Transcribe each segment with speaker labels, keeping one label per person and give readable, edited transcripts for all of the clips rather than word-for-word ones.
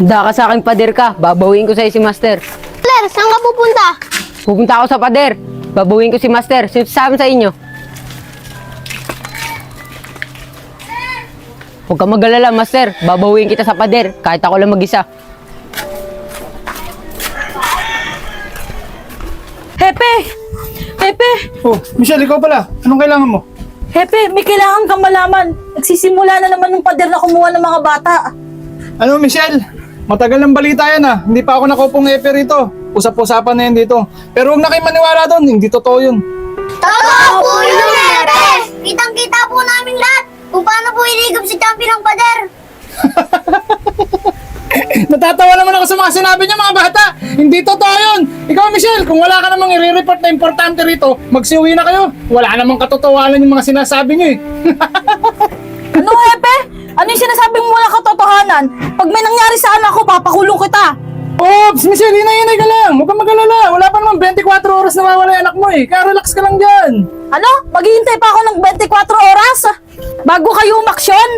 Speaker 1: Handa ka sa akin, pader ka. Babawiin ko sa'yo si Master.
Speaker 2: Claire, saan ka pupunta?
Speaker 1: Pupunta ako sa pader. Babawiin ko si Master. Sino sabi sa inyo? Huwag ka mag-alala, Master. Babawiin kita sa pader. Kahit ako lang mag-isa.
Speaker 3: Hepe! Hepe!
Speaker 4: Oh, Michelle, ikaw pala. Anong kailangan mo?
Speaker 3: Hepe, may kailangan kang malaman. Nagsisimula na naman ng pader na kumuha ng mga bata.
Speaker 4: Ano, Michelle? Matagal ng balita yan ah. Hindi pa ako nakupong epe rito. Usap-usapan na yan dito. Pero huwag na kayo maniwala doon. Hindi totoo yun.
Speaker 2: Totoo po yun, Pepe! Kitang-kita po namin lahat kung paano po iligap si Champion ng pader.
Speaker 4: Natatawa naman ako sa mga sinabi niya, mga bata. Hindi totoo yun. Ikaw, Michelle, kung wala ka namang i-report na importante rito, magsiuwi na kayo. Wala namang katotohanan yung mga sinasabi niyo eh.
Speaker 3: Ano, Hepe? Ano yung sinasabing mo walang katotohanan? Pag may nangyari sa anak ko, papakulong kita.
Speaker 4: Ops, Michelle, hinay-hinay ka lang. Huwag kang mag-alala. Wala pa naman 24 oras na mawala yung anak mo eh. Kaya relax ka lang dyan.
Speaker 3: Ano? Maghihintay pa ako ng 24 oras? Bago kayo umaksyon?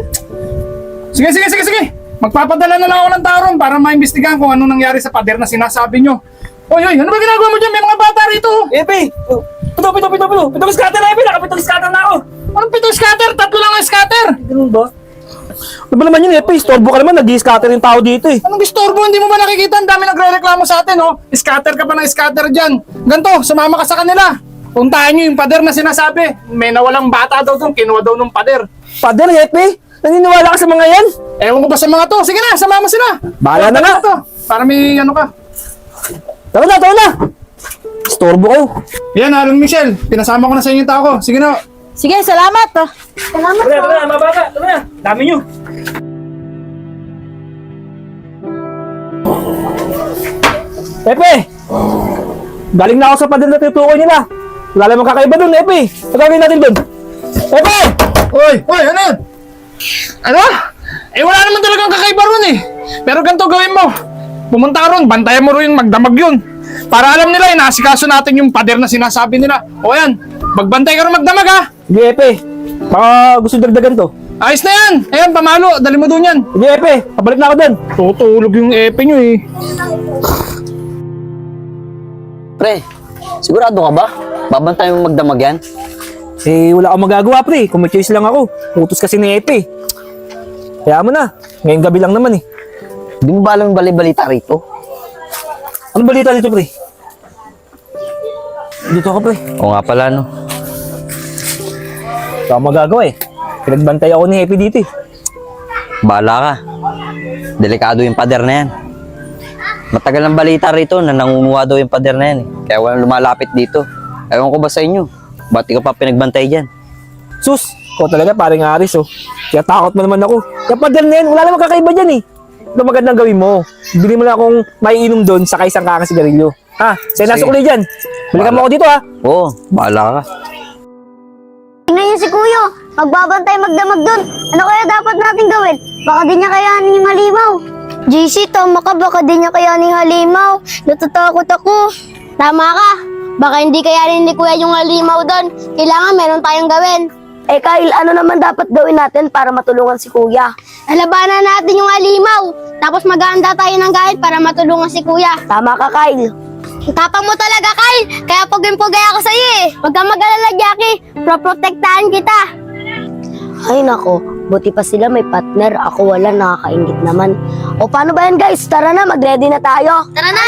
Speaker 4: Sige. Magpapadala na lang ako ng tao ron para maimbestigahan kung ano nangyari sa pader na sinasabi nyo. Oy, ano ba ginagawa mo dyan? May mga bata rito.
Speaker 5: Epe! Pitong scatter, Epe! Nakapitong scatter na ako!
Speaker 4: Anong pitong scatter? Tatlo lang ang scatter.
Speaker 5: Ganun ba? Ano ba naman yun, Epe? Istorbo ka naman, nag-i-scatter yung tao dito eh.
Speaker 4: Anong istorbo? Hindi mo ba nakikita? Ang dami nagre-reklamo sa atin, oh. Scatter ka pa ng scatter dyan. Ganto, sumama ka sa kanila. Puntahan nyo yung pader na sinasabi. May nawalang bata daw doon, kinuha daw ng pader.
Speaker 5: Pader, Epe! Naniniwala ka sa mga yan?
Speaker 4: Ewan ko ba sa mga to? Sige na, sumama sila.
Speaker 5: Bahala na nga.
Speaker 4: To, para may ano ka.
Speaker 5: Tama na! Istorbo kayo.
Speaker 4: Yan, Alan Michelle. Pinasama ko na sa inyo yung tao ko. Sige na.
Speaker 3: Sige, salamat.
Speaker 2: Salamat po.
Speaker 5: Mga bata, tama na. Dami nyo. Epe! Galing na ako sa pader na tutukoy nila. Wala namang kakaiba dun, Epe. Ano gagawin natin dun? Epe!
Speaker 4: Oy, ano yan? Ano? Wala naman talagang kakaiba ron eh. Pero ganito gawin mo. Pumunta ka ron, bantayan mo rin yung magdamag yun. Para alam nila, inaasikaso natin yung pader na sinasabi nila. O yan, magbantay ka rin magdamag ha.
Speaker 5: Sige, Epe. Baka gusto dagdagan to.
Speaker 4: Ayos na yan. Ayan, pamalo. Dali mo doon yan.
Speaker 5: Sige, Epe. Pabalik na ako dun.
Speaker 4: Tutulog yung epe nyo eh.
Speaker 6: Pre, sigurado ka ba? Babantay mo magdamag yan?
Speaker 5: Eh, wala akong magagawa, pre. Kung may choice lang ako. Utos kasi ni Epe. Kaya mo na. Ngayong gabi lang naman eh.
Speaker 6: Di mo ba alam yung bali-balita rito?
Speaker 5: Anong balita dito, pre? Dito ako, pre.
Speaker 6: Oo nga pala, no?
Speaker 5: Wala akong magagawa eh. Pinagbantay ako ni Epe dito eh.
Speaker 6: Bahala ka. Delikado yung pader na yan. Matagal ng balita rito na nangunguha daw yung pader na yan eh. Kaya walang lumalapit dito. Ewan ko ba sa inyo? Ba't di ka pa pinagbantay dyan?
Speaker 5: Sus, ko talaga parang Aris oh. Kaya takot mo naman ako. Kaya pader na yan, wala namang kakaiba dyan eh. Ito magandang gawin mo. Bili mo lang akong maiinom doon sa isang kakasigarilyo. Ha? Sa'yo nasa kulay dyan. Balikan mo ako dito ha.
Speaker 6: Oo, bahala ka.
Speaker 2: Tingnan niyo si Kuya. Magbabantay magdamag dun. Ano kaya dapat natin gawin? Baka di niya kayanin yung halimaw. JC, tama ka. Baka di niya kayanin yung halimaw. Natatakot ako. Tama ka. Baka hindi kayanin ni Kuya yung halimaw dun. Kailangan meron tayong gawin.
Speaker 7: Eh Kyle, ano naman dapat gawin natin para matulungan si Kuya?
Speaker 2: Labanan natin yung halimaw. Tapos maghahanda tayo ng gamit para matulungan si Kuya.
Speaker 7: Tama ka, Kyle.
Speaker 2: Tapang mo talaga, Kyle. Kaya pugin-pugay ako sa'yo eh. Huwag kang mag-alala, Jackie. Proprotektahan kita.
Speaker 7: Ay nako, buti pa sila may partner. Ako wala, nakakaingit naman. O paano ba yan guys? Tara na, mag-ready na tayo.
Speaker 2: Tara na!